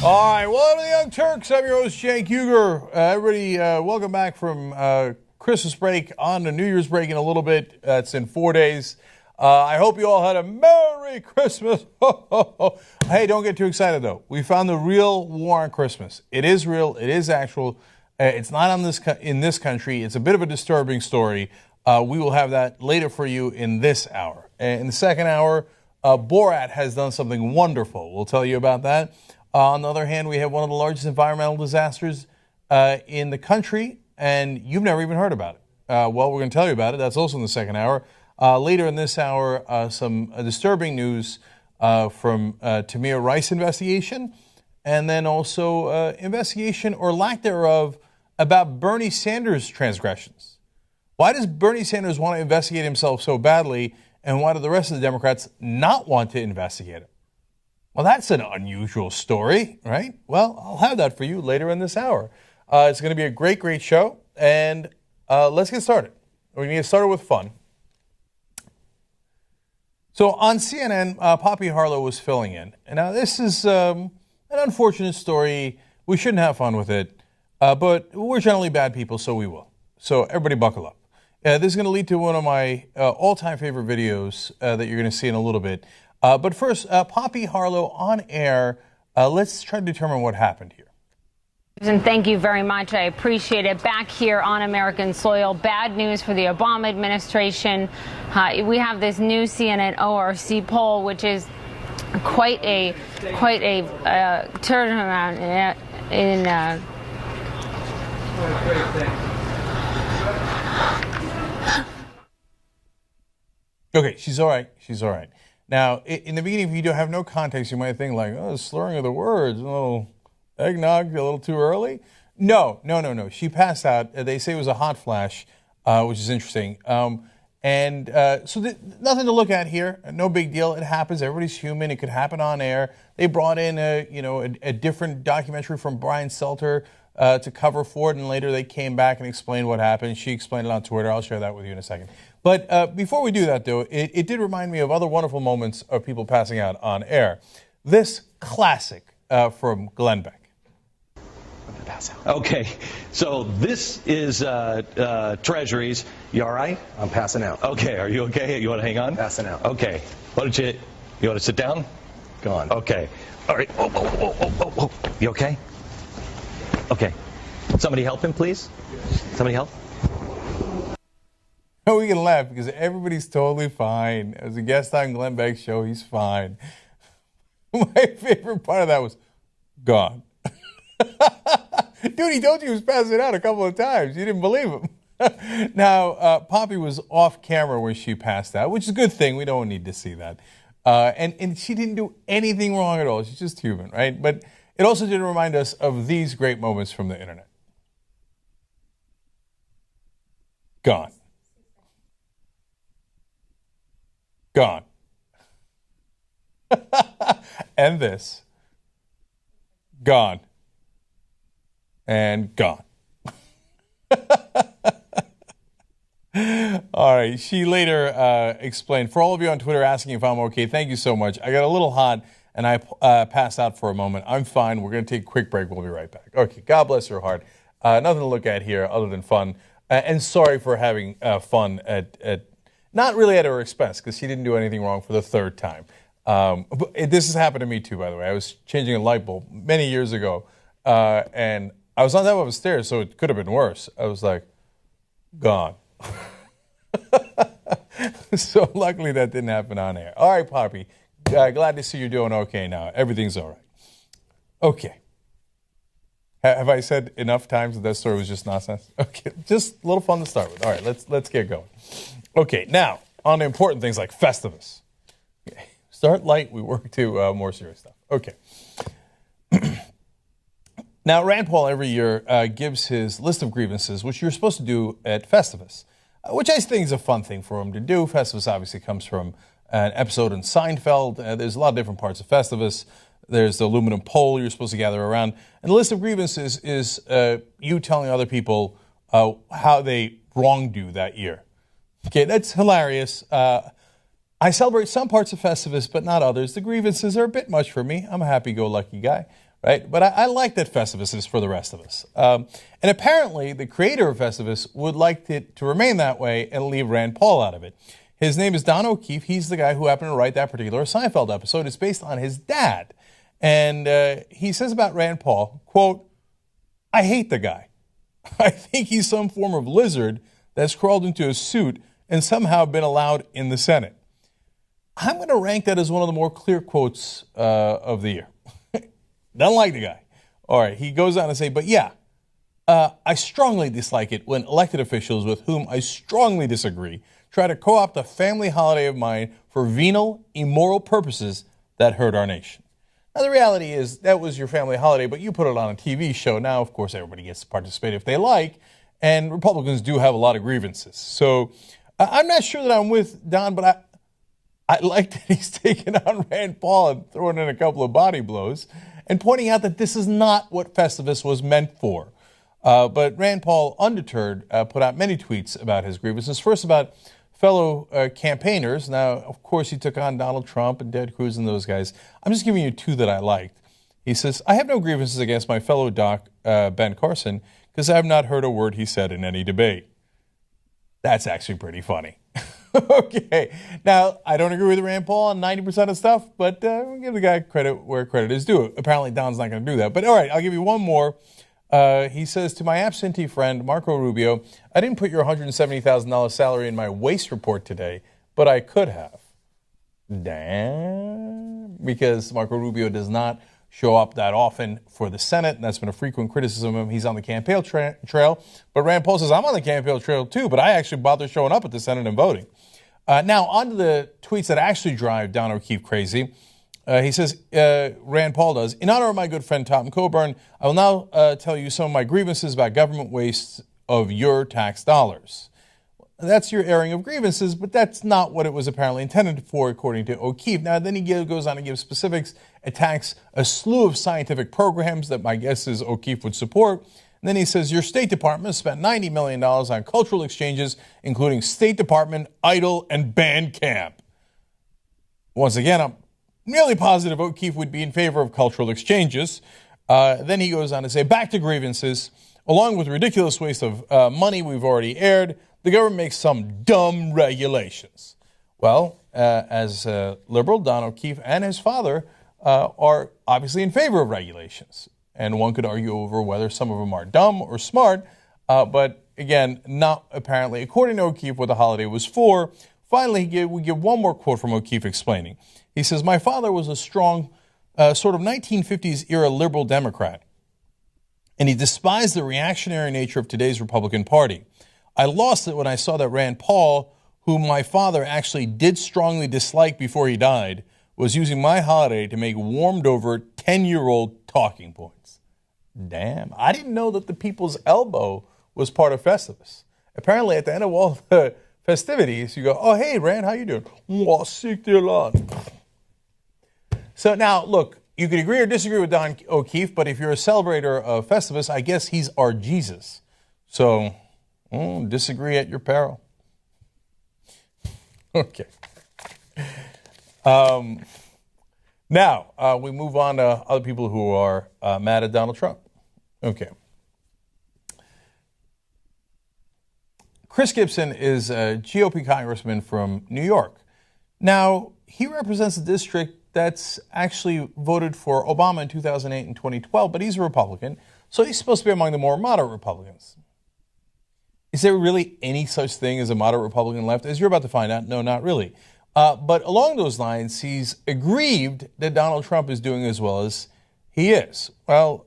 All right, welcome to the Young Turks. I'm your host, Cenk. Everybody, welcome back from Christmas break on to New Year's break in a little bit. It's in 4 days. I hope you all had a Merry Christmas. Hey, don't get too excited, though. We found the real war on Christmas. It is real. It is actual. It's not on in this country. It's a bit of a disturbing story. We will have that later for you in this hour. In the second hour, Borat has done something wonderful. We'll tell you about that. On the other hand, we have one of the largest environmental disasters in the country, and you've never even heard about it. Well, we're going to tell you about it. That's also in the second hour. Later in this hour, some disturbing news from Tamir Rice investigation, and then also investigation or lack thereof about Bernie Sanders' transgressions. Why does Bernie Sanders want to investigate himself so badly, and why do the rest of the Democrats not want to investigate him? Well, that's an unusual story, right? Well, I'll have that for you later in this hour. It's going to be a great, great show, and let's get started. We're going to get started with fun. So on CNN, Poppy Harlow was filling in. And now this is an unfortunate story. We shouldn't have fun with it, but we're generally bad people, so we will. So everybody buckle up. This is going to lead to one of my all-time favorite videos that you're going to see in a little bit. But first, Poppy Harlow on air. Let's try to determine what happened here. And thank you very much. I appreciate it. Back here on American soil, bad news for the Obama administration. We have this new CNN ORC poll, which is quite a turnaround in. Okay, she's all right. She's all right. Now, in the beginning, if you don't have no context, you might think like, oh, slurring of the words, a little eggnog, a little too early. No. She passed out. They say it was a hot flash, which is interesting. Nothing to look at here. No big deal. It happens. Everybody's human. It could happen on air. They brought in a different documentary from Brian Stelter to cover for it, and later they came back and explained what happened. She explained it on Twitter. I'll share that with you in a second. But before we do that, though, it did remind me of other wonderful moments of people passing out on air. This classic from Glenn Beck. Okay, so this is Treasuries. You all right? I'm passing out. Okay, are you okay? You want to hang on? Passing out. Okay. You want to sit down? Gone. Okay. All right. Whoa. You okay? Okay. Somebody help him, please. Somebody help. We can laugh because everybody's totally fine. As a guest on Glenn Beck's show, he's fine. My favorite part of that was gone. Dude, he told you he was passing out a couple of times. You didn't believe him. Now, Poppy was off camera when she passed out, which is a good thing. We don't need to see that. And she didn't do anything wrong at all. She's just human, right? But it also did remind us of these great moments from the internet. Gone. Gone. And this. Gone. And gone. All right. She later explained, for all of you on Twitter asking if I'm okay, thank you so much. I got a little hot and I passed out for a moment. I'm fine. We're going to take a quick break. We'll be right back. Okay. God bless her heart. Nothing to look at here other than fun. And sorry for having fun at not really at her expense, because she didn't do anything wrong for the third time. But this has happened to me too, by the way. I was changing a light bulb many years ago, and I was on top of the stairs, so it could have been worse. I was like, gone. So luckily that didn't happen on air. All right, Poppy. Glad to see you're doing okay now. Everything's all right. Okay. Have I said enough times that story was just nonsense? Okay, just a little fun to start with. All right, let's get going. Okay, now, on to important things like Festivus. Okay. Start light, we work to more serious stuff. Okay. Now, Rand Paul every year gives his list of grievances, which you're supposed to do at Festivus, which I think is a fun thing for him to do. Festivus obviously comes from an episode in Seinfeld. There's a lot of different parts of Festivus. There's the aluminum pole you're supposed to gather around. And the list of grievances is you telling other people how they wronged you that year. Okay, that's hilarious. I celebrate some parts of Festivus, but not others. The grievances are a bit much for me. I'm a happy-go-lucky guy. right? But I like that Festivus is for the rest of us. And apparently, the creator of Festivus would like it to remain that way and leave Rand Paul out of it. His name is Don O'Keefe. He's the guy who happened to write that particular Seinfeld episode. It's based on his dad. And he says about Rand Paul, quote, "I hate the guy. I think he's some form of lizard that's crawled into a suit and somehow been allowed in the Senate." I'm going to rank that as one of the more clear quotes of the year. Don't like the guy. All right, he goes on to say, but yeah, I strongly dislike it when elected officials with whom I strongly disagree try to co-opt a family holiday of mine for venal, immoral purposes that hurt our nation. Now, the reality is that was your family holiday, but you put it on a TV show. Now, of course, everybody gets to participate if they like, and Republicans do have a lot of grievances. So I'm not sure that I'm with Don, but I like that he's taking on Rand Paul and throwing in a couple of body blows and pointing out that this is not what Festivus was meant for. But Rand Paul, undeterred, put out many tweets about his grievances. First, about fellow campaigners. Now, of course, he took on Donald Trump and Ted Cruz and those guys. I'm just giving you two that I liked. He says, "I have no grievances against my fellow doc, Ben Carson, because I have not heard a word he said in any debate." That's actually pretty funny. Okay. Now, I don't agree with Rand Paul on 90% of stuff, but we'll give the guy credit where credit is due. Apparently, Don's not going to do that. But all right, I'll give you one more. He says, "To my absentee friend, Marco Rubio, I didn't put your $170,000 salary in my waste report today, but I could have." Damn. Because Marco Rubio does not show up that often for the Senate, and that's been a frequent criticism of him. He's on the campaign trail. But Rand Paul says, "I'm on the campaign trail too, but I actually bother showing up at the Senate and voting." Now, on to the tweets that actually drive Don O'Keefe crazy. He says, Rand Paul does, "In honor of my good friend Tom Coburn, I will now tell you some of my grievances about government waste of your tax dollars." That's your airing of grievances, but that's not what it was apparently intended for, according to O'Keefe. Now, then he goes on to give specifics, attacks a slew of scientific programs that my guess is O'Keefe would support. And then he says, "Your State Department spent $90 million on cultural exchanges, including State Department, Idol, and band camp." Once again, I'm nearly positive O'Keefe would be in favor of cultural exchanges. Then he goes on to say, "Back to grievances. Along with ridiculous waste of money we've already aired, the government makes some dumb regulations." Well, as a liberal, Don O'Keefe and his father are obviously in favor of regulations. And one could argue over whether some of them are dumb or smart, but again, not apparently, according to O'Keefe, what the holiday was for. Finally, we give one more quote from O'Keefe explaining. He says, "My father was a strong sort of 1950s era liberal Democrat, and he despised the reactionary nature of today's Republican Party. I lost it when I saw that Rand Paul, whom my father actually did strongly dislike before he died, was using my holiday to make warmed over 10-year-old talking points." Damn. I didn't know that the People's Elbow was part of Festivus. Apparently, at the end of all the festivities, you go, "Oh, hey, Rand, how you doing?" "Oh, sick dear Lord." So now, look, you could agree or disagree with Don O'Keefe, but if you're a celebrator of Festivus, I guess he's our Jesus. So, disagree at your peril. Okay. Now, we move on to other people who are mad at Donald Trump. Okay. Chris Gibson is a GOP congressman from New York. Now, he represents a district that's actually voted for Obama in 2008 and 2012, but he's a Republican, so he's supposed to be among the more moderate Republicans. Is there really any such thing as a moderate Republican left? As you're about to find out, no, not really. But along those lines, he's aggrieved that Donald Trump is doing as well as he is. Well,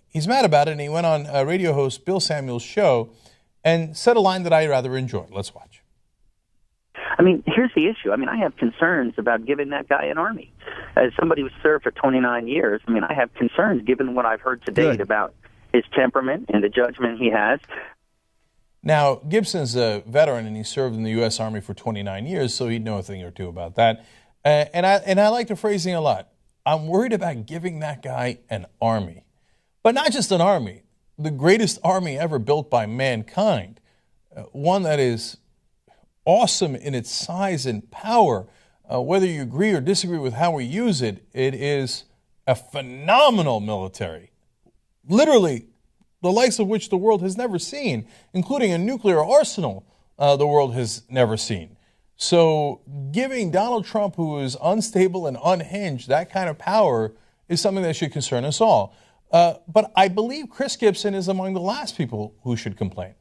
he's mad about it, and he went on radio host Bill Samuels' show and said a line that I rather enjoyed. Let's watch. I mean, here's the issue. I mean, I have concerns about giving that guy an army. As somebody who served for 29 years, I mean, I have concerns given what I've heard to date about his temperament and the judgment he has. Now, Gibson's a veteran, and he served in the U.S. Army for 29 years, so he'd know a thing or two about that. And I like the phrasing a lot. I'm worried about giving that guy an army. But not just an army, the greatest army ever built by mankind, one that is awesome in its size and power. Whether you agree or disagree with how we use it, it is a phenomenal military, literally the likes of which the world has never seen, including a nuclear arsenal the world has never seen. So giving Donald Trump, who is unstable and unhinged, that kind of power is something that should concern us all. But I believe Chris Gibson is among the last people who should complain.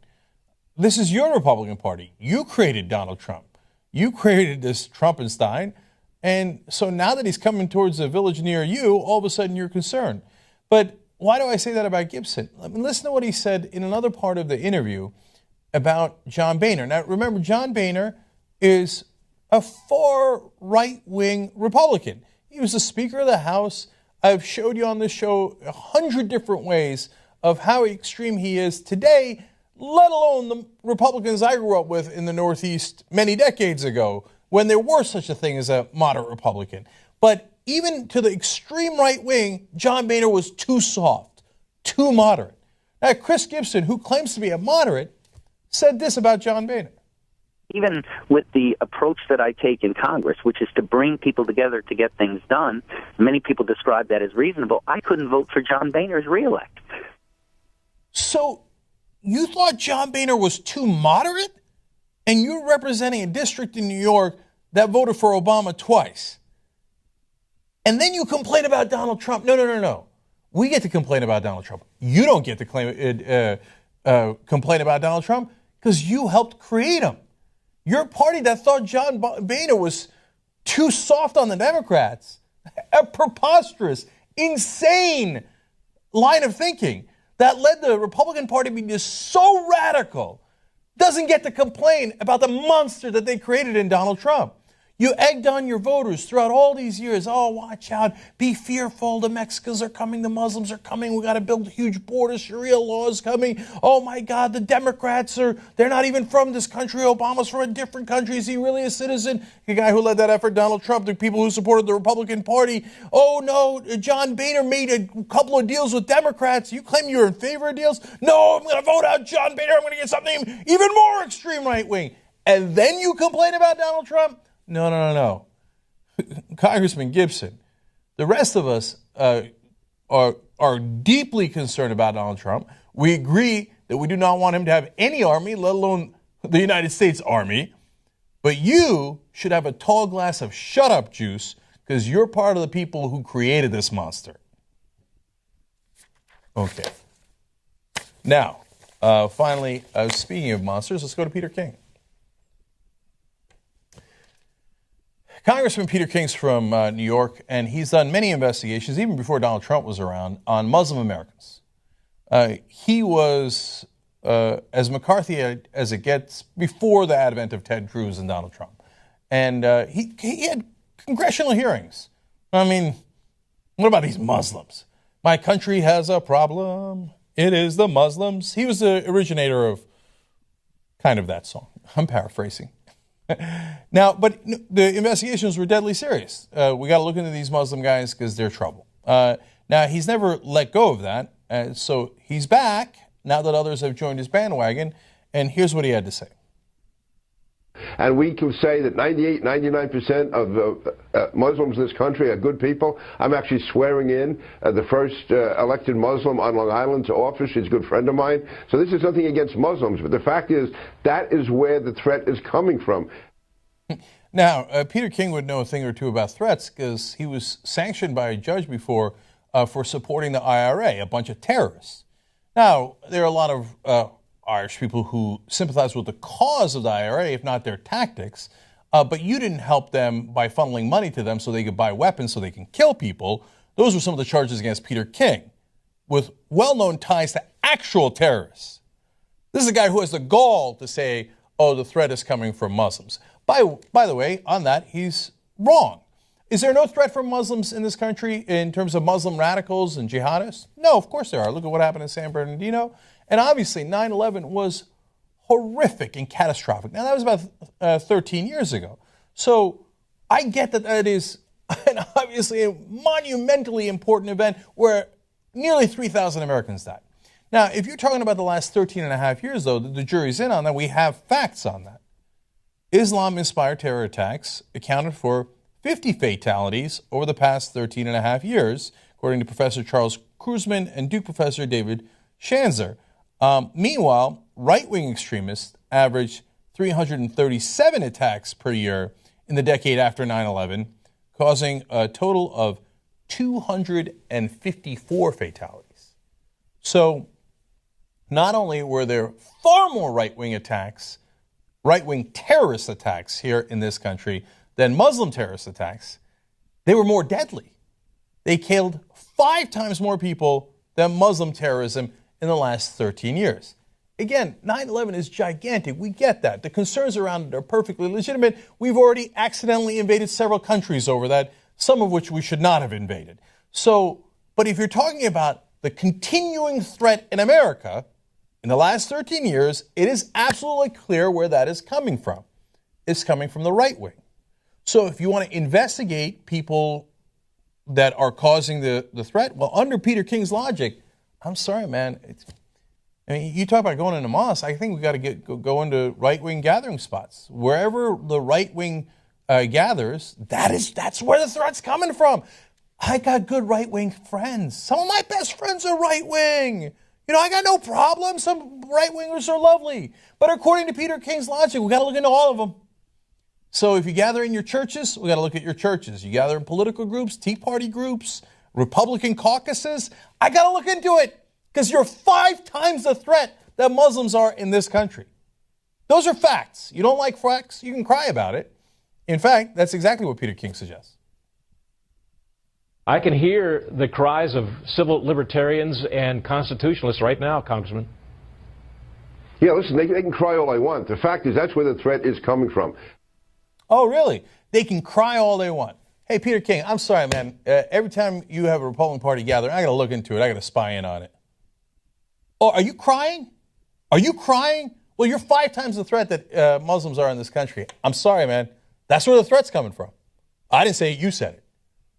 This is your Republican Party. You created Donald Trump. You created this Trumpenstein. And so now that he's coming towards a village near you, all of a sudden you're concerned. But why do I say that about Gibson? I mean, listen to what he said in another part of the interview about John Boehner. Now, remember, John Boehner is a far right-wing Republican. He was the Speaker of the House. I've showed you on this show 100 different ways of how extreme he is today, let alone the Republicans I grew up with in the Northeast many decades ago, when there were such a thing as a moderate Republican. But even to the extreme right wing, John Boehner was too soft, too moderate. Now, Chris Gibson, who claims to be a moderate, said this about John Boehner. Even with the approach that I take in Congress, which is to bring people together to get things done, many people describe that as reasonable. I couldn't vote for John Boehner as reelect. So you thought John Boehner was too moderate? And you're representing a district in New York that voted for Obama twice. And then you complain about Donald Trump. No. We get to complain about Donald Trump. You don't get to complain about Donald Trump because you helped create him. Your party that thought John Boehner was too soft on the Democrats, a preposterous, insane line of thinking that led the Republican Party to be just so radical, doesn't get to complain about the monster that they created in Donald Trump. You egged on your voters throughout all these years. Oh, watch out. Be fearful. The Mexicans are coming. The Muslims are coming. We got to build huge borders. Sharia laws coming. Oh, my God. The Democrats they're not even from this country. Obama's from a different country. Is he really a citizen? The guy who led that effort, Donald Trump, the people who supported the Republican Party. Oh, no. John Boehner made a couple of deals with Democrats. You claim you're in favor of deals? No, I'm going to vote out John Boehner. I'm going to get something even more extreme right wing. And then you complain about Donald Trump? No. Congressman Gibson, the rest of us are deeply concerned about Donald Trump. We agree that we do not want him to have any army, let alone the United States Army. But you should have a tall glass of shut-up juice because you're part of the people who created this monster. Okay. Now, finally, speaking of monsters, let's go to Peter King. Congressman Peter King's from New York, and he's done many investigations, even before Donald Trump was around, on Muslim Americans. He was as McCarthy as it gets before the advent of Ted Cruz and Donald Trump. And he had congressional hearings. I mean, what about these Muslims? My country has a problem. It is the Muslims. He was the originator of kind of that song. I'm paraphrasing. Now, but the investigations were deadly serious. We got to look into these Muslim guys because they're trouble. Now, he's never let go of that. So he's back now that others have joined his bandwagon. And here's what he had to say. And we can say that 98, 99% of the Muslims in this country are good people. I'm actually swearing in the first elected Muslim on Long Island to office. She's a good friend of mine. So this is nothing against Muslims. But the fact is, that is where the threat is coming from. Now, Peter King would know a thing or two about threats because he was sanctioned by a judge before for supporting the IRA, a bunch of terrorists. Now, there are a lot of Irish people who sympathize with the cause of the IRA, if not their tactics, but you didn't help them by funneling money to them so they could buy weapons so they can kill people. Those were some of the charges against Peter King, with well-known ties to actual terrorists. This is a guy who has the gall to say, oh, the threat is coming from Muslims. By the way, on that, he's wrong. Is there no threat from Muslims in this country in terms of Muslim radicals and jihadists? No, of course there are. Look at what happened in San Bernardino. And obviously, 9/11 was horrific and catastrophic. Now, that was about 13 years ago. So I get that that is obviously a monumentally important event where nearly 3,000 Americans died. Now, if you're talking about the last 13 and a half years, though, the jury's in on that. We have facts on that. Islam-inspired terror attacks accounted for 50 fatalities over the past 13 and a half years, according to Professor Charles Kruzman and Duke Professor David Schanzer. Meanwhile, right-wing extremists averaged 337 attacks per year in the decade after 9/11, causing a total of 254 fatalities. So not only were there far more right-wing attacks, right-wing terrorist attacks here in this country than Muslim terrorist attacks, they were more deadly. They killed 5 times more people than Muslim terrorism in the last 13 years. Again, 9/11 is gigantic. We get that. The concerns around it are perfectly legitimate. We've already accidentally invaded several countries over that, some of which we should not have invaded. So, but if you're talking about the continuing threat in America in the last 13 years, it is absolutely clear where that is coming from. It's coming from the right wing. So if you want to investigate people that are causing the threat, well, under Peter King's logic, I'm sorry, man. You talk about going into mosques. I think we got to go into right-wing gathering spots. Wherever the right wing gathers, that's where the threat's coming from. I got good right-wing friends. Some of my best friends are right-wing. I got no problem. Some right-wingers are lovely. But according to Peter King's logic, we got to look into all of them. So if you gather in your churches, we got to look at your churches. You gather in political groups, Tea Party groups, Republican caucuses, I got to look into it. Because you're 5 times the threat that Muslims are in this country. Those are facts. You don't like facts, you can cry about it. In fact, that's exactly what Peter King suggests. I can hear the cries of civil libertarians and constitutionalists right now, Congressman. Yeah, listen, they can cry all they want. The fact is that's where the threat is coming from. Oh, really? They can cry all they want. Hey, Peter King, I'm sorry, man. Every time you have a Republican Party gathering, I got to look into it. I got to spy in on it. Oh, are you crying? Are you crying? Well, you're 5 times the threat that Muslims are in this country. I'm sorry, man. That's where the threat's coming from. I didn't say it, you said it.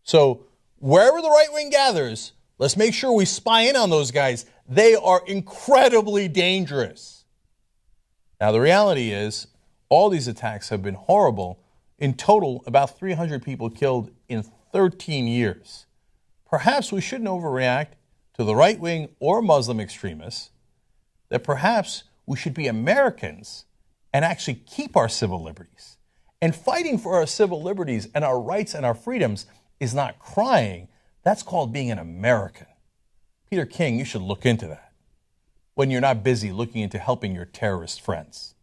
So wherever the right wing gathers, let's make sure we spy in on those guys. They are incredibly dangerous. Now, the reality is all these attacks have been horrible. In total, about 300 people killed in 13 years. Perhaps we shouldn't overreact to the right-wing or Muslim extremists, that perhaps we should be Americans and actually keep our civil liberties. And fighting for our civil liberties and our rights and our freedoms is not crying. That's called being an American. Peter King, you should look into that when you're not busy looking into helping your terrorist friends,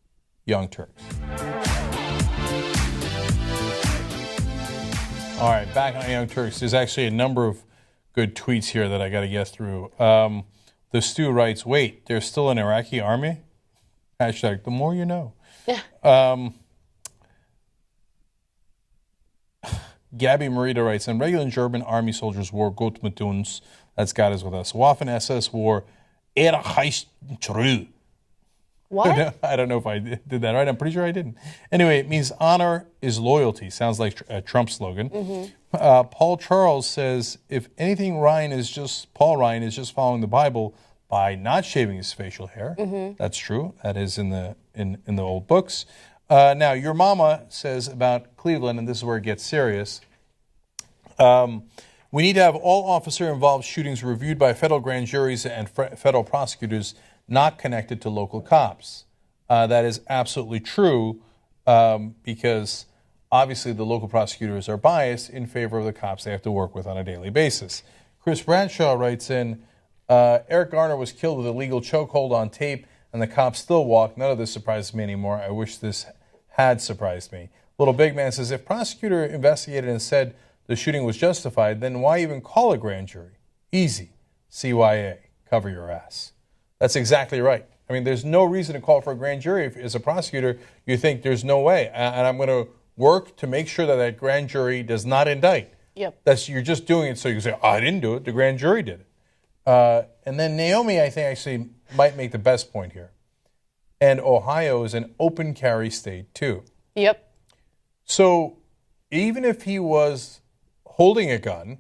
Young Turks. All right, back on Young Turks. There's actually a number of good tweets here that I got to get through. The Stu writes, wait, there's still an Iraqi army? Hashtag, the more you know. Gabby Marita writes, and regular German army soldiers wore Gott mit uns, that's God is with us. Waffen SS wore heißt true. What? I don't know if I did that right. I'm pretty sure I didn't. Anyway, it means honor is loyalty. Sounds like a Trump slogan. Mm-hmm. Paul Charles says, if anything, Paul Ryan is just following the Bible by not shaving his facial hair. Mm-hmm. That's true. That is in the old books. Now, your mama says about Cleveland, and this is where it gets serious. We need to have all officer-involved shootings reviewed by federal grand juries and federal prosecutors not connected to local cops. That is absolutely true because obviously the local prosecutors are biased in favor of the cops they have to work with on a daily basis. Chris Bradshaw writes in, Eric Garner was killed with a legal chokehold on tape and the cops still walk. None of this surprises me anymore. I wish this had surprised me. Little Big Man says, if prosecutor investigated and said the shooting was justified, then why even call a grand jury? Easy. CYA. Cover your ass. That's exactly right. I mean, there's no reason to call for a grand jury if, as a prosecutor, you think there's no way. And I'm going to work to make sure that that grand jury does not indict. Yep. You're just doing it so you can say, I didn't do it. The grand jury did it. And then Naomi, I think, actually might make the best point here. And Ohio is an open carry state, too. Yep. So even if he was holding a gun,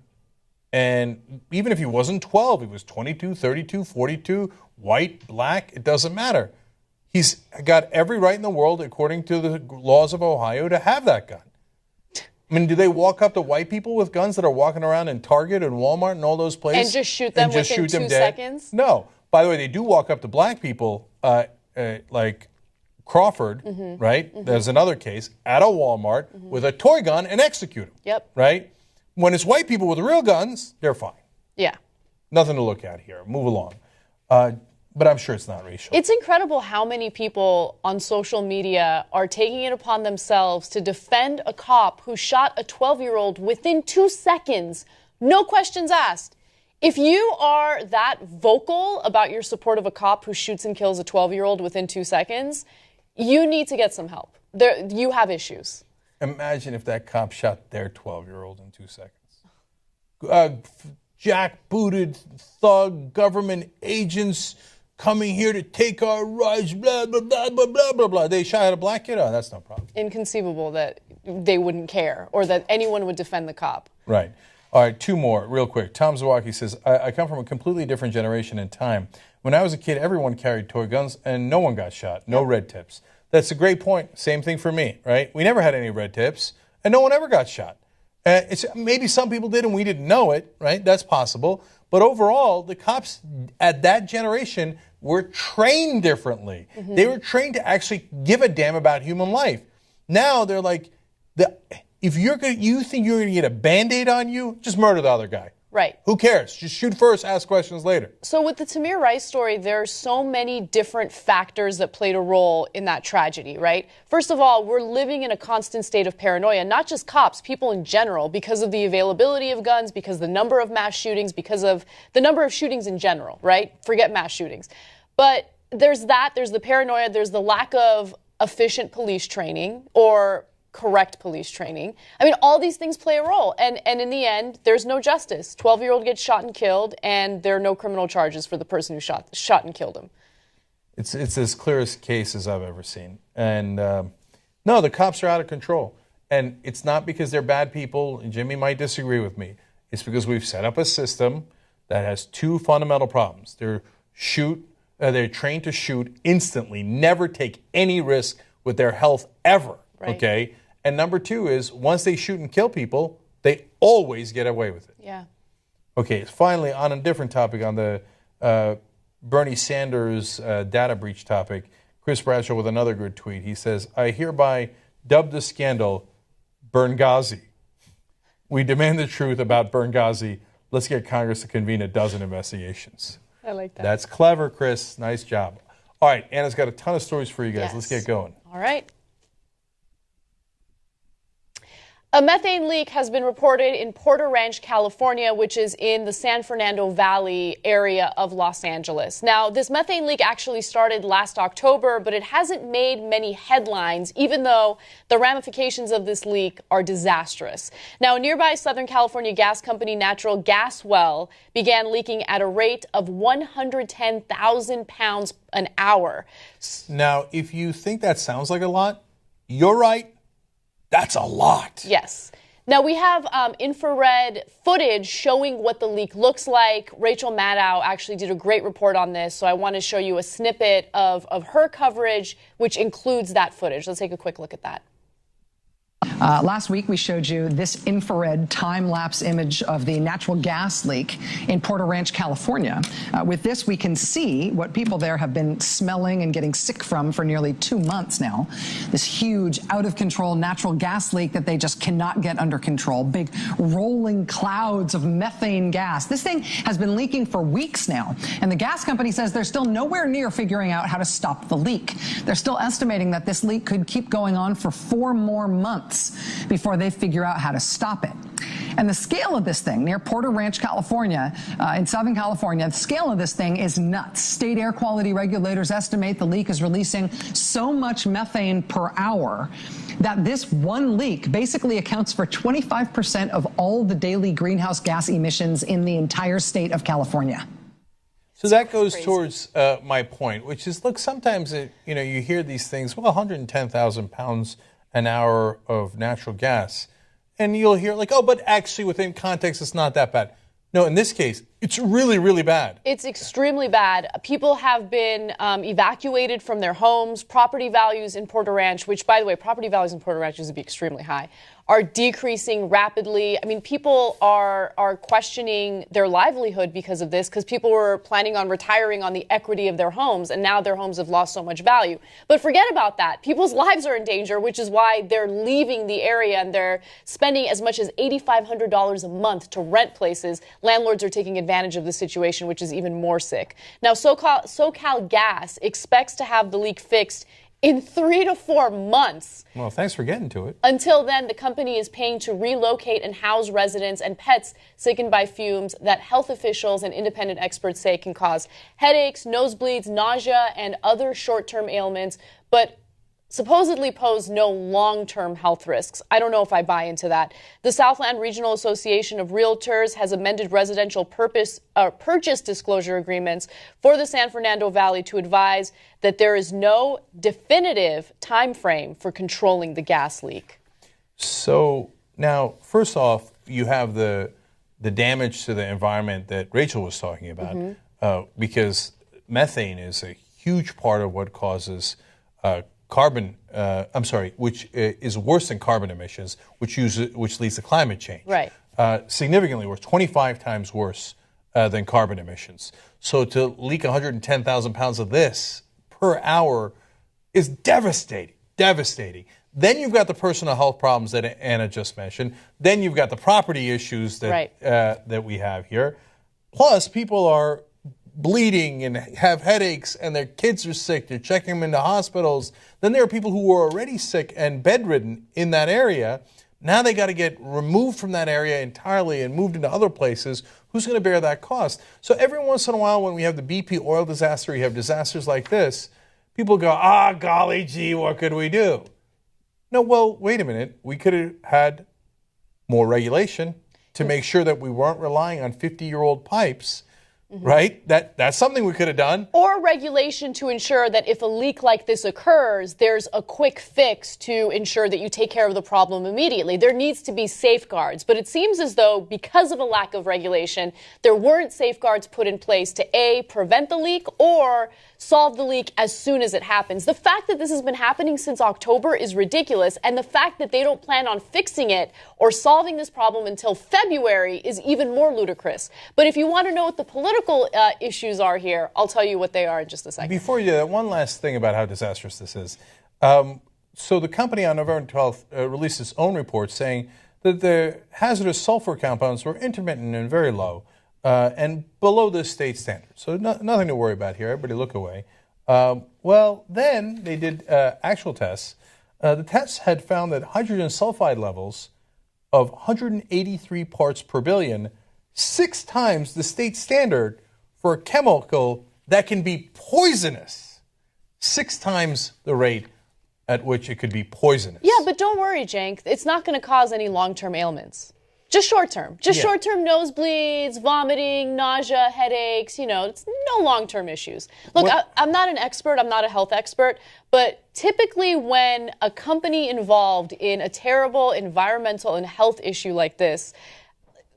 and even if he wasn't 12, he was 22, 32, 42, white, black, it doesn't matter. He's got every right in the world, according to the laws of Ohio, to have that gun. I mean, do they walk up to white people with guns that are walking around in Target and Walmart and all those places? And just shoot them within 2 seconds? No. By the way, they do walk up to black people, like Crawford, right? There's another case, at a Walmart with a toy gun and execute them. Yep. Right? When it's white people with real guns, they're fine. Yeah. Nothing to look at here. Move along. But I'm sure it's not racial. It's incredible how many people on social media are taking it upon themselves to defend a cop who shot a 12-year-old within 2 seconds. No questions asked. If you are that vocal about your support of a cop who shoots and kills a 12-year-old within 2 seconds, you need to get some help. You have issues. Imagine if that cop shot their 12-year-old in 2 seconds. Jack-booted thug government agents coming here to take our rights, blah, blah, blah, blah, blah, blah, blah. They shot at a black kid? Oh, that's no problem. Inconceivable that they wouldn't care or that anyone would defend the cop. Right. All right, 2 more, real quick. Tom Zawacki says, I come from a completely different generation in time. When I was a kid, everyone carried toy guns and no one got shot. No red tips. That's a great point. Same thing for me, right? We never had any red tips and no one ever got shot. Maybe some people did and we didn't know it, right? That's possible. But overall, the cops at that generation were trained differently. They were trained to actually give a damn about human life. Now they're like, if you think you're going to get a Band-Aid on you, just murder the other guy. Right. Who cares? Just shoot first, ask questions later. So with the Tamir Rice story, there are so many different factors that played a role in that tragedy, right? First of all, we're living in a constant state of paranoia, not just cops, people in general, because of the availability of guns, because of the number of mass shootings, because of the number of shootings in general, right? Forget mass shootings. But there's the paranoia, there's the lack of efficient police training or correct police training. I mean, all these things play a role. And in the end, there's no justice. 12-year-old gets shot and killed, and there are no criminal charges for the person who shot and killed him. It's as clear a case as I've ever seen. And no, the cops are out of control. And it's not because they're bad people. Jimmy might disagree with me. It's because we've set up a system that has 2 fundamental problems. They're trained to shoot instantly, never take any risk with their health ever. Right. Okay? And number 2 is once they shoot and kill people, they always get away with it. Yeah. Okay, finally, on a different topic, on the Bernie Sanders data breach topic, Chris Bradshaw with another good tweet. He says, I hereby dub the scandal Benghazi. We demand the truth about Benghazi. Let's get Congress to convene a dozen investigations. I like that. That's clever, Chris. Nice job. All right, Anna's got a ton of stories for you guys. Yes. Let's get going. All right. A methane leak has been reported in Porter Ranch, California, which is in the San Fernando Valley area of Los Angeles. Now, this methane leak actually started last October, but it hasn't made many headlines, even though the ramifications of this leak are disastrous. Now, a nearby Southern California gas company natural gas well began leaking at a rate of 110,000 pounds an hour. Now, if you think that sounds like a lot, you're right. That's a lot. Yes. Now, we have infrared footage showing what the leak looks like. Rachel Maddow actually did a great report on this, so I want to show you a snippet of her coverage, which includes that footage. Let's take a quick look at that. Last week, we showed you this infrared time-lapse image of the natural gas leak in Porter Ranch, California. With this, we can see what people there have been smelling and getting sick from for nearly 2 months now. This huge, out-of-control natural gas leak that they just cannot get under control. Big rolling clouds of methane gas. This thing has been leaking for weeks now, and the gas company says they're still nowhere near figuring out how to stop the leak. They're still estimating that this leak could keep going on for 4 more months before they figure out how to stop it. And the scale of this thing near Porter Ranch, California, in Southern California, the scale of this thing is nuts. State air quality regulators estimate the leak is releasing so much methane per hour that this one leak basically accounts for 25% of all the daily greenhouse gas emissions in the entire state of California. So that goes towards my point, which is, look, sometimes you hear these things, well, 110,000 pounds an hour of natural gas. And you'll hear like, oh, but actually within context, it's not that bad. No, in this case, it's really, really bad. It's extremely bad. People have been evacuated from their homes. Property values in Porter Ranch, which, by the way, property values in Porter Ranch used to be extremely high, are decreasing rapidly. I mean, people are questioning their livelihood because of this, because people were planning on retiring on the equity of their homes, and now their homes have lost so much value. But forget about that. People's lives are in danger, which is why they're leaving the area, and they're spending as much as $8,500 a month to rent places. Landlords are taking advantage of the situation, which is even more sick. Now, SoCal Gas expects to have the leak fixed in 3 to 4 months. Well, thanks for getting to it. Until then, the company is paying to relocate and house residents and pets sickened by fumes that health officials and independent experts say can cause headaches, nosebleeds, nausea, and other short-term ailments, but supposedly pose no long-term health risks. I don't know if I buy into that. The Southland Regional Association of Realtors has amended residential purchase disclosure agreements for the San Fernando Valley to advise that there is no definitive time frame for controlling the gas leak. So now, first off, you have the damage to the environment that Rachel was talking about, because methane is a huge part of what causes which is worse than carbon emissions, which leads to climate change. Right. Significantly worse, 25 times worse than carbon emissions. So to leak 110,000 pounds of this per hour is devastating. Then you've got the personal health problems that Anna just mentioned. Then you've got the property issues that that we have here. Plus, people are bleeding and have headaches, and their kids are sick. They're checking them into hospitals. Then there are people who are already sick and bedridden in that area. Now they got to get removed from that area entirely and moved into other places. Who's going to bear that cost? So every once in a while, when we have the BP oil disaster, you have disasters like this, people go, golly gee, what could we do? No, well, wait a minute. We could have had more regulation to make sure that we weren't relying on 50-year-old pipes. Right? That's something we could have done. Or regulation to ensure that if a leak like this occurs, there's a quick fix to ensure that you take care of the problem immediately. There needs to be safeguards. But it seems as though because of a lack of regulation, there weren't safeguards put in place to A, prevent the leak, or solve the leak as soon as it happens. The fact that this has been happening since October is ridiculous, and the fact that they don't plan on fixing it or solving this problem until February is even more ludicrous. But if you want to know what the political issues are here, I'll tell you what they are in just a second. Before you do that, one last thing about how disastrous this is. So the company on November 12th released its own report saying that the hazardous sulfur compounds were intermittent and very low, and below the state standard. So nothing to worry about here. Everybody look away. Well, then they did actual tests. The tests had found that hydrogen sulfide levels of 183 parts per billion, 6 times the state standard for a chemical that can be poisonous. 6 times the rate at which it could be poisonous. Yeah, but don't worry, Cenk. It's not going to cause any long-term ailments. Just short-term. Short-term nosebleeds, vomiting, nausea, headaches, it's no long-term issues. Look, I'm not an expert. I'm not a health expert. But typically when a company involved in a terrible environmental and health issue like this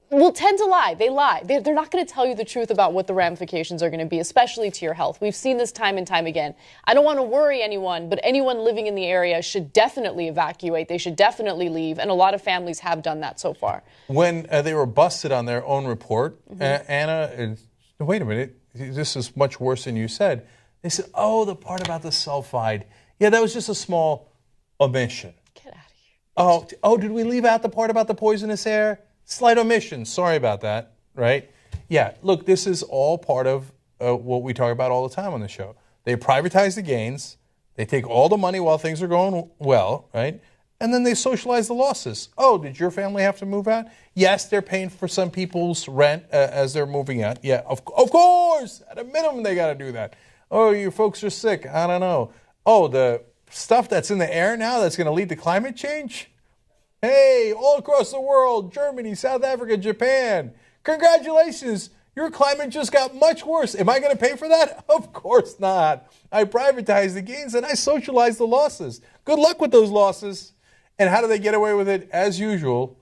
will tend to lie. They lie. They're not going to tell you the truth about what the ramifications are going to be, especially to your health. We've seen this time and time again. I don't want to worry anyone, but anyone living in the area should definitely evacuate. They should definitely leave, and a lot of families have done that so far. When they were busted on their own report, Anna, wait a minute, this is much worse than you said. They said, the part about the sulfide, that was just a small omission. Get out of here. Did we leave out the part about the poisonous air? Slight omission. Sorry about that, right? Yeah, look, this is all part of what we talk about all the time on the show. They privatize the gains. They take all the money while things are going well, right? And then they socialize the losses. Did your family have to move out? Yes, they're paying for some people's rent as they're moving out. Yeah, of course. At a minimum, they got to do that. Your folks are sick. I don't know. The stuff that's in the air now that's going to lead to climate change? Hey, all across the world, Germany, South Africa, Japan, congratulations, your climate just got much worse. Am I going to pay for that? Of course not. I privatized the gains and I socialized the losses. Good luck with those losses. And how do they get away with it? As usual,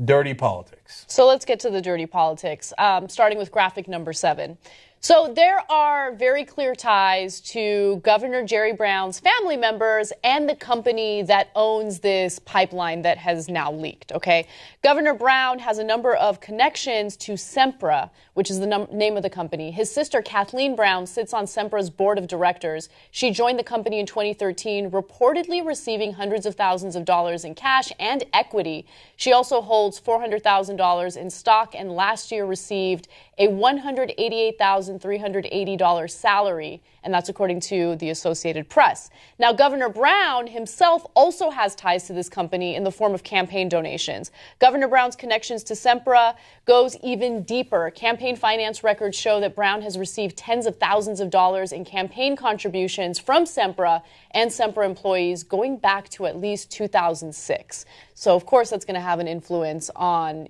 dirty politics. So let's get to the dirty politics, starting with graphic number 7. So there are very clear ties to Governor Jerry Brown's family members and the company that owns this pipeline that has now leaked, okay? Governor Brown has a number of connections to Sempra, which is the name of the company. His sister, Kathleen Brown, sits on Sempra's board of directors. She joined the company in 2013, reportedly receiving hundreds of thousands of dollars in cash and equity. She also holds $400,000 in stock and last year received a $188,380 salary, and that's according to the Associated Press. Now, Governor Brown himself also has ties to this company in the form of campaign donations. Governor Brown's connections to Sempra goes even deeper. Campaign finance records show that Brown has received tens of thousands of dollars in campaign contributions from Sempra and Sempra employees going back to at least 2006. So, of course, that's going to have an influence on,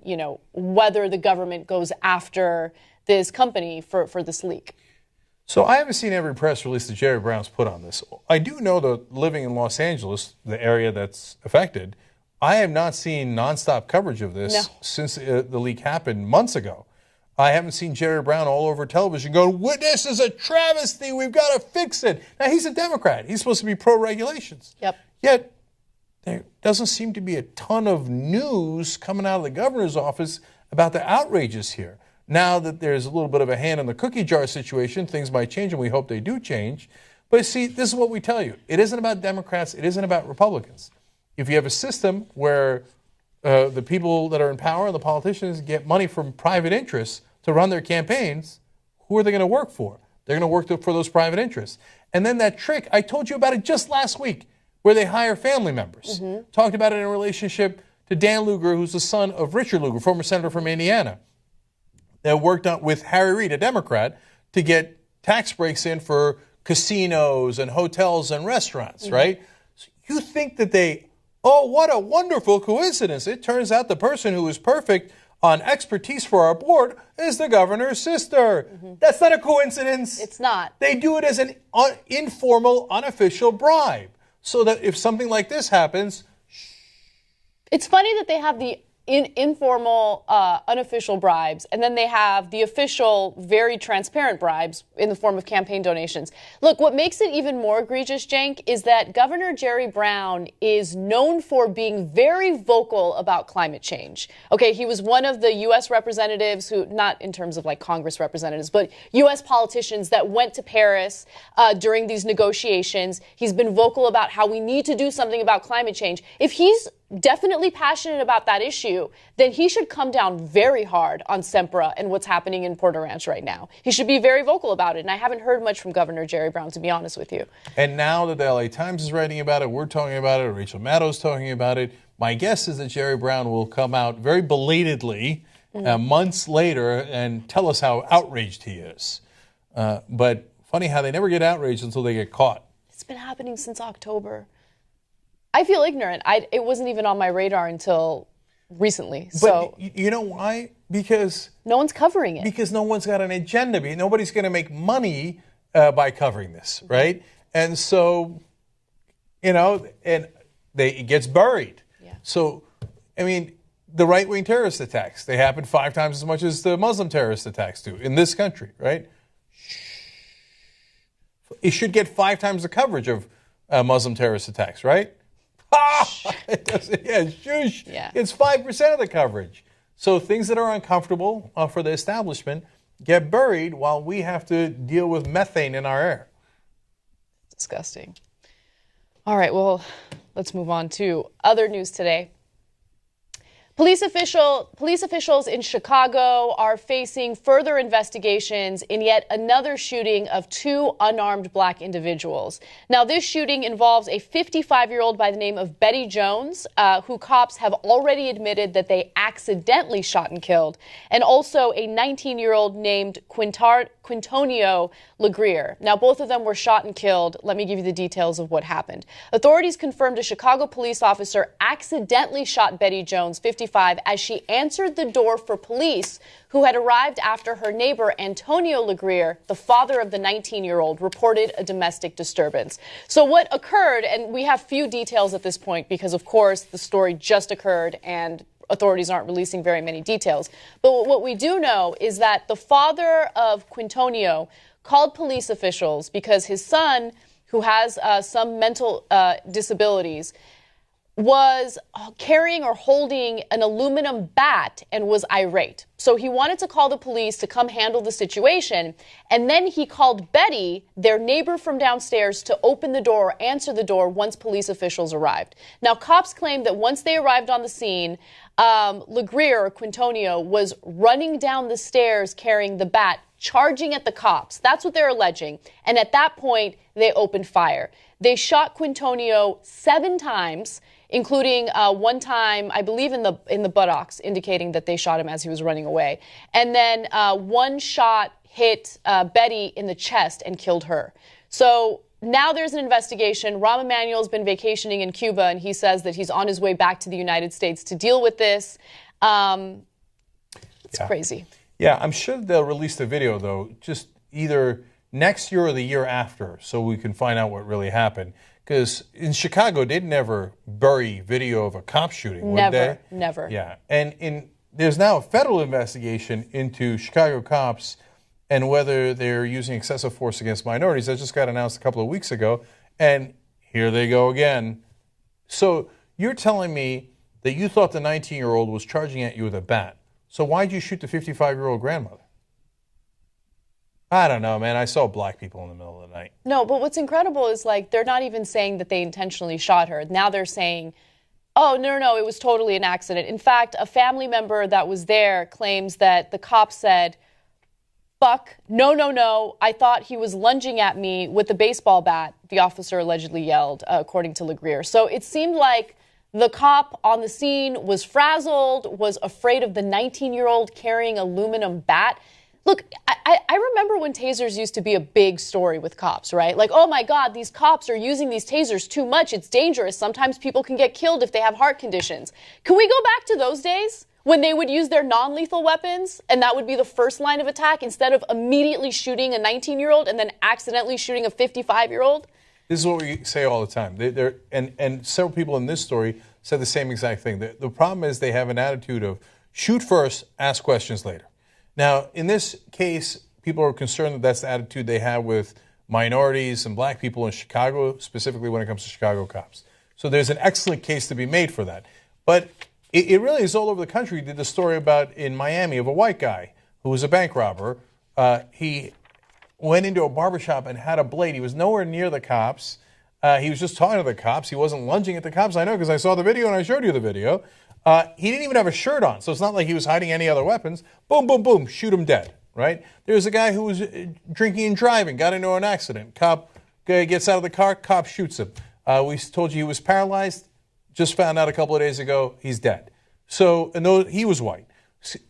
whether the government goes after this company for this leak. So I haven't seen every press release that Jerry Brown's put on this. I do know that living in Los Angeles, the area that's affected, I have not seen nonstop coverage of this since the leak happened months ago. I haven't seen Jerry Brown all over television going, this is a travesty, we've got to fix it. Now, he's a Democrat. He's supposed to be pro-regulations. Yep. Yet, there doesn't seem to be a ton of news coming out of the governor's office about the outrages here. Now that there's a little bit of a hand in the cookie jar situation, things might change, and we hope they do change. But see, this is what we tell you. It isn't about Democrats. It isn't about Republicans. If you have a system where the people that are in power and the politicians get money from private interests to run their campaigns, who are they going to work for? They're going to work for those private interests. And then that trick, I told you about it just last week, where they hire family members. Talked about it in relationship to Dan Lugar, who's the son of Richard Lugar, former senator from Indiana, that worked on with Harry Reid, a Democrat, to get tax breaks in for casinos and hotels and restaurants, right? So you think that what a wonderful coincidence. It turns out the person who is perfect on expertise for our board is the governor's sister. That's not a coincidence. It's not. They do it as an informal, unofficial bribe, so that if something like this happens... It's funny that they have the informal, unofficial bribes, and then they have the official, very transparent bribes in the form of campaign donations. Look, what makes it even more egregious, Cenk, is that Governor Jerry Brown is known for being very vocal about climate change. Okay, he was one of the U.S. representatives who, not in terms of like Congress representatives, but U.S. politicians that went to Paris during these negotiations. He's been vocal about how we need to do something about climate change. If he's definitely passionate about that issue, then he should come down very hard on Sempra and what's happening in Porter Ranch right now. He should be very vocal about it, and I haven't heard much from Governor Jerry Brown, to be honest with you. And now that the LA Times is writing about it, we're talking about it, Rachel Maddow's talking about it, my guess is that Jerry Brown will come out very belatedly months later and tell us how outraged he is. But funny how they never get outraged until they get caught. It's been happening since October. I feel ignorant. It wasn't even on my radar until recently. So, but you know why? Because no one's covering it. Because no one's got an agenda. Nobody's going to make money by covering this, right? And so, it gets buried. Yeah. So, the right-wing terrorist attacks, they happen 5 times as much as the Muslim terrorist attacks do in this country, right? It should get 5 times the coverage of Muslim terrorist attacks, right? It doesn't. Yeah, shush. Yeah. It's 5% of the coverage. So things that are uncomfortable for the establishment get buried while we have to deal with methane in our air. Disgusting. All right, well, let's move on to other news today. Police officials in Chicago are facing further investigations in yet another shooting of 2 unarmed black individuals. Now, this shooting involves a 55-year-old by the name of Betty Jones, who cops have already admitted that they accidentally shot and killed, and also a 19-year-old named Quintonio LeGrier. Now, both of them were shot and killed. Let me give you the details of what happened. Authorities confirmed a Chicago police officer accidentally shot Betty Jones, 55, as she answered the door for police who had arrived after her neighbor, Antonio LeGrier, the father of the 19-year-old, reported a domestic disturbance. So what occurred, and we have few details at this point because, of course, the story just occurred and authorities aren't releasing very many details. But what we do know is that the father of Quintonio called police officials because his son, who has some mental disabilities, was carrying or holding an aluminum bat and was irate. So he wanted to call the police to come handle the situation. And then he called Betty, their neighbor from downstairs, to open the door or answer the door once police officials arrived. Now, cops claim that once they arrived on the scene, LeGrier, or Quintonio, was running down the stairs carrying the bat, charging at the cops. That's what they're alleging. And at that point, they opened fire. They shot Quintonio 7 times, including one time, I believe, in the buttocks, indicating that they shot him as he was running away. And then one shot hit Betty in the chest and killed her. So now there's an investigation. Rahm Emanuel's been vacationing in Cuba, and he says that he's on his way back to the United States to deal with this. It's crazy. Yeah, I'm sure they'll release the video, though, just either next year or the year after, so we can find out what really happened. Because in Chicago, they'd never bury video of a cop shooting, would they? Never. Yeah, and there's now a federal investigation into Chicago cops and whether they're using excessive force against minorities. That just got announced a couple of weeks ago, and here they go again. So you're telling me that you thought the 19-year-old was charging at you with a bat. So why'd you shoot the 55-year-old grandmother? I don't know, man. I saw black people in the middle of the night. No, but what's incredible is, like, they're not even saying that they intentionally shot her. Now they're saying, oh, no, it was totally an accident. In fact, a family member that was there claims that the cop said, fuck, no, I thought he was lunging at me with a baseball bat, the officer allegedly yelled, according to LeGrier. So it seemed like the cop on the scene was frazzled, was afraid of the 19-year-old carrying an aluminum bat. Look, I remember when tasers used to be a big story with cops, right? Like, oh my God, these cops are using these tasers too much. It's dangerous. Sometimes people can get killed if they have heart conditions. Can we go back to those days when they would use their non-lethal weapons and that would be the first line of attack instead of immediately shooting a 19-year-old and then accidentally shooting a 55-year-old? This is what we say all the time. And several people in this story said the same exact thing. The problem is they have an attitude of shoot first, ask questions later. Now, in this case, people are concerned that that's the attitude they have with minorities and black people in Chicago, specifically when it comes to Chicago cops. So there's an excellent case to be made for that. But it really is all over the country. We did the story about in Miami of a white guy who was a bank robber. He went into a barbershop and had a blade. He was nowhere near the cops. He was just talking to the cops. He wasn't lunging at the cops. I know because I saw the video and I showed you the video. He didn't even have a shirt on, so it's not like he was hiding any other weapons. Boom, boom, boom, shoot him dead, right? There's a guy who was drinking and driving, got into an accident. Cop gets out of the car, cop shoots him. We told you he was paralyzed. Just found out a couple of days ago he's dead. So, and he was white.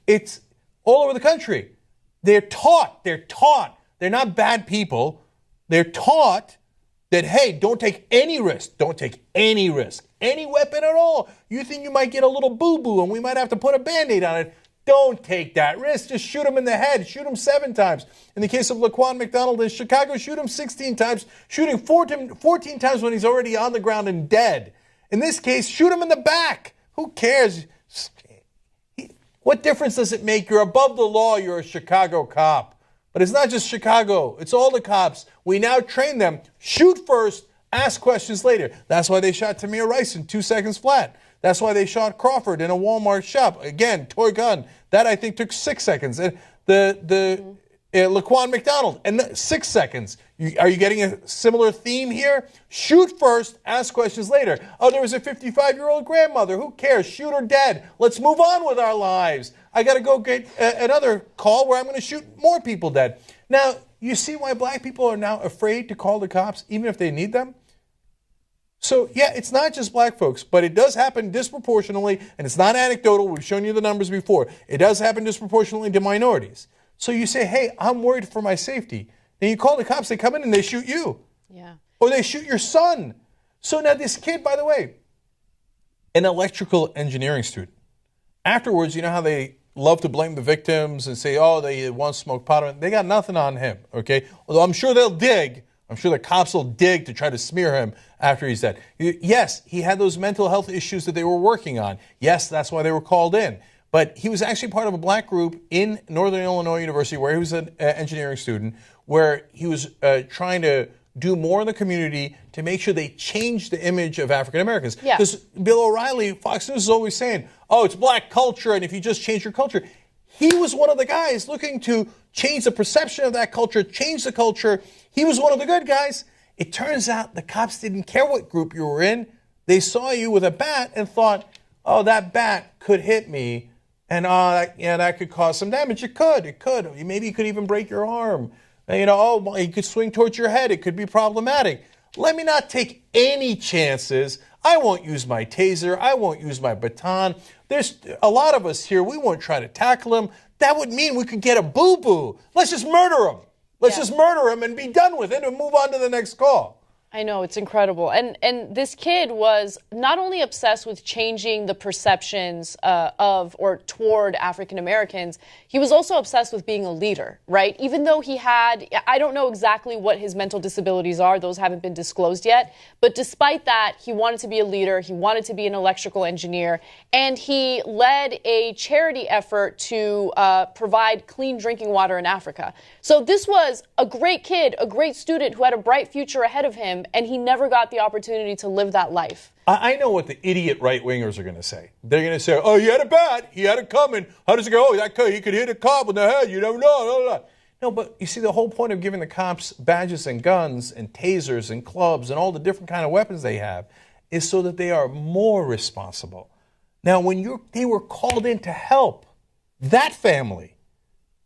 It's all over the country. They're taught. They're not bad people. They're taught that, hey, don't take any risk. Don't take any risk. Any weapon at all. You think you might get a little boo-boo and we might have to put a Band-Aid on it. Don't take that risk. Just shoot him in the head. Shoot him 7 times. In the case of Laquan McDonald in Chicago, shoot him 16 times. Shoot him 14 times when he's already on the ground and dead. In this case, shoot him in the back. Who cares? What difference does it make? You're above the law. You're a Chicago cop. But it's not just Chicago. It's all the cops. We now train them. Shoot first. Ask questions later. That's why they shot Tamir Rice in 2 seconds flat. That's why they shot Crawford in a Walmart shop. Again, toy gun. That, I think, took 6 seconds. Laquan McDonald, and 6 seconds. Are you getting a similar theme here? Shoot first, ask questions later. Oh, there was a 55-year-old grandmother. Who cares? Shoot her dead. Let's move on with our lives. I got to go get another call where I'm going to shoot more people dead. Now, you see why black people are now afraid to call the cops, even if they need them? So, yeah, it's not just black folks, but it does happen disproportionately, and it's not anecdotal. We've shown you the numbers before. It does happen disproportionately to minorities. So you say, hey, I'm worried for my safety. Then you call the cops, they come in and they shoot you. Yeah. Or they shoot your son. So now this kid, by the way, an electrical engineering student. Afterwards, you know how they love to blame the victims and say, oh, they once smoked pot. They got nothing on him, okay? Although I'm sure they'll dig I'm sure the cops will dig to try to smear him after he's dead. Yes, he had those mental health issues that they were working on. Yes, that's why they were called in. But he was actually part of a black group in Northern Illinois University where he was an engineering student, where he was trying to do more in the community to make sure they change the image of African Americans. Because Bill O'Reilly, Fox News is always saying, oh, it's black culture, and if you just change your culture. He was one of the guys looking to change the perception of that culture, change the culture. He was one of the good guys. It turns out the cops didn't care what group you were in. They saw you with a bat and thought, oh, that bat could hit me, and that could cause some damage. It could. Maybe it could even break your arm. It could swing towards your head. It could be problematic. Let me not take any chances. I won't use my taser. I won't use my baton. There's a lot of us here. We won't try to tackle him. That would mean we could get a boo-boo. Let's just murder him. Let's just murder him and be done with it and move on to the next call. I know, it's incredible. And this kid was not only obsessed with changing the perceptions of or toward African Americans, he was also obsessed with being a leader, right? Even though he had, I don't know exactly what his mental disabilities are, those haven't been disclosed yet, but despite that, he wanted to be a leader, he wanted to be an electrical engineer, and he led a charity effort to provide clean drinking water in Africa. So this was a great kid, a great student who had a bright future ahead of him, and he never got the opportunity to live that life. I know what the idiot right-wingers are going to say. They're going to say, oh, he had a bat. He had it coming. How does it go? Oh, he could hit a cop in the head. You never know. No, but you see, the whole point of giving the cops badges and guns and tasers and clubs and all the different kind of weapons they have is so that they are more responsible. Now, when they were called in to help that family,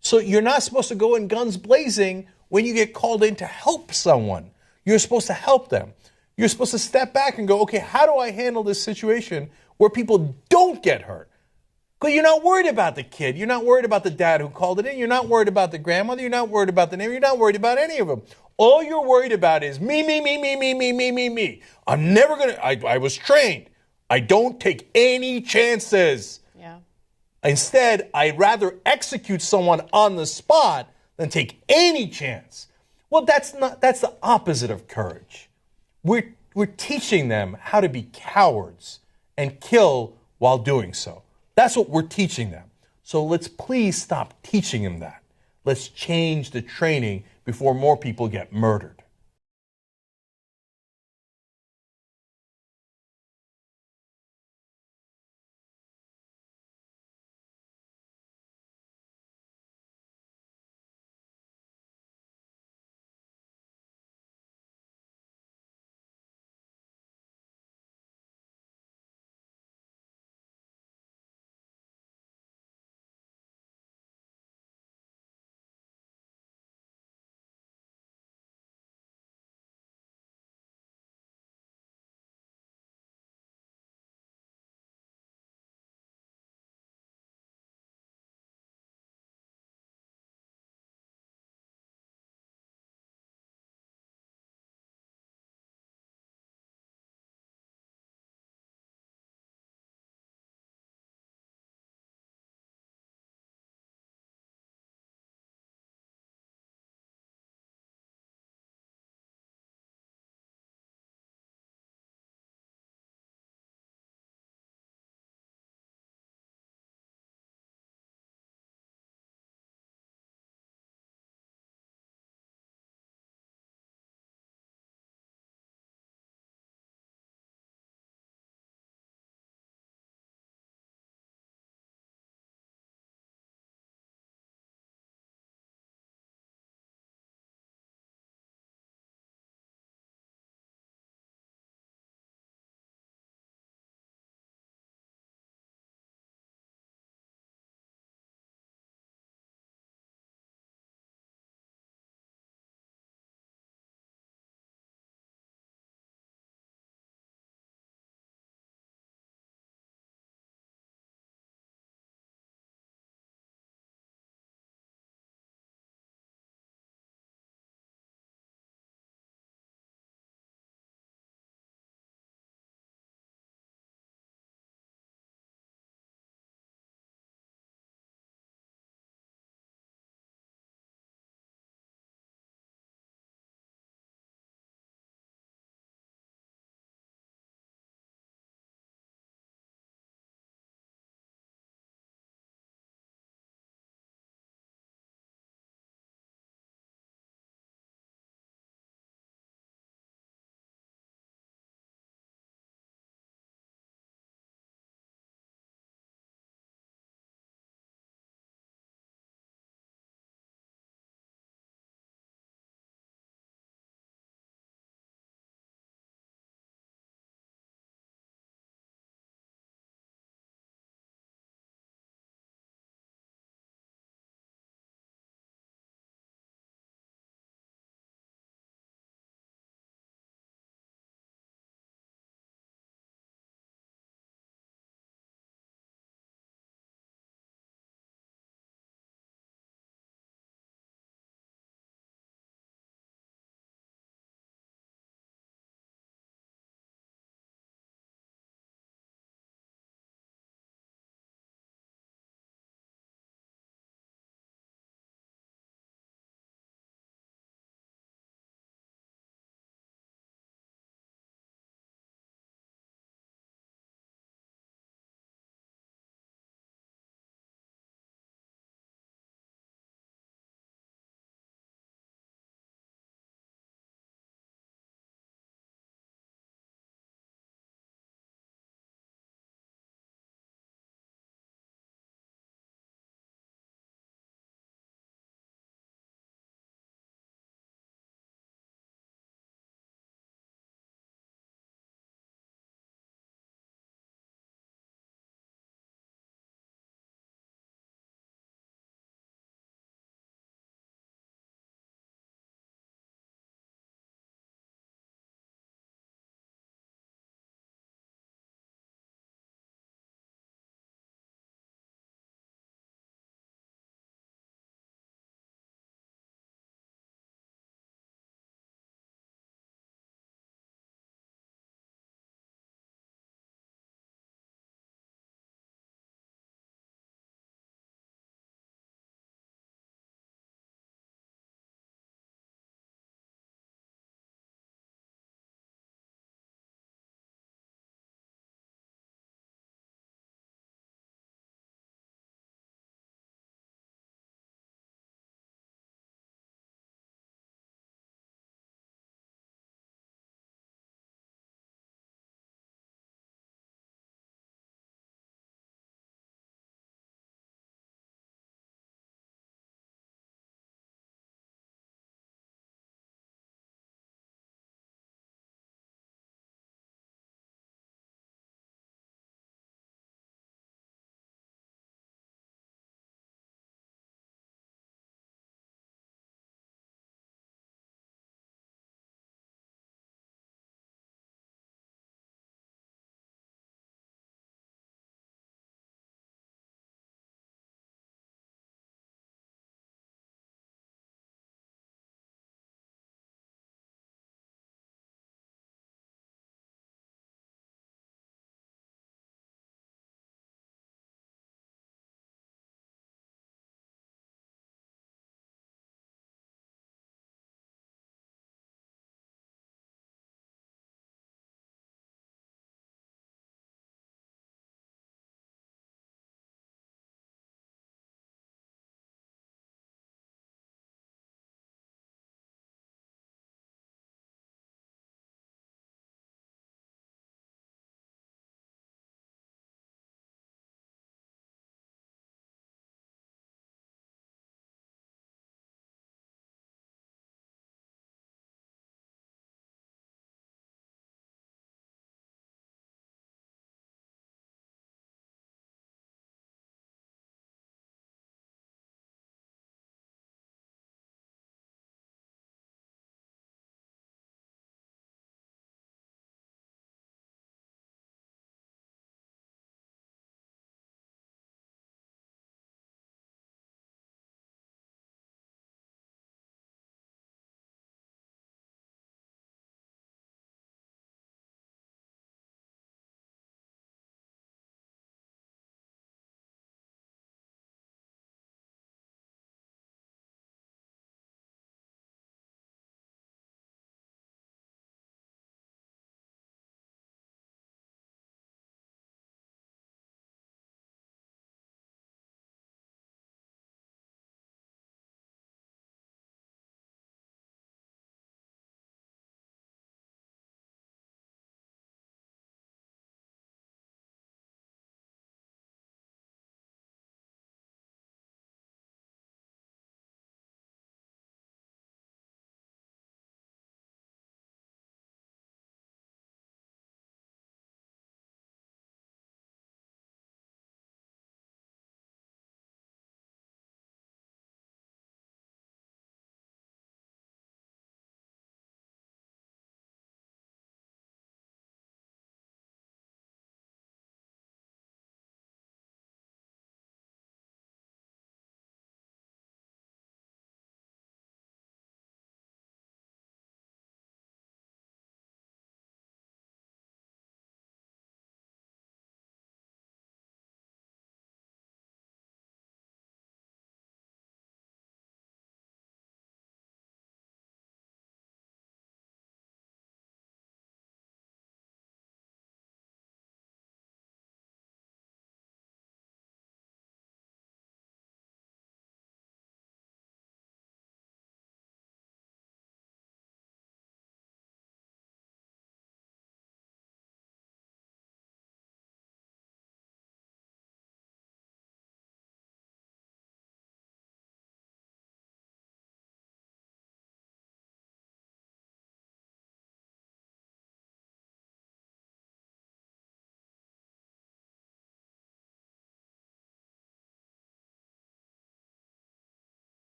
so you're not supposed to go in guns blazing when you get called in to help someone. You're supposed to help them. You're supposed to step back and go, okay, how do I handle this situation where people don't get hurt? Because you're not worried about the kid. You're not worried about the dad who called it in. You're not worried about the grandmother. You're not worried about the neighbor. You're not worried about any of them. All you're worried about is me. I'm never going to, I was trained. I don't take any chances. Yeah. Instead, I'd rather execute someone on the spot than take any chance. Well, that's the opposite of courage. We're teaching them how to be cowards and kill while doing so. That's what we're teaching them. So let's please stop teaching them that. Let's change the training before more people get murdered.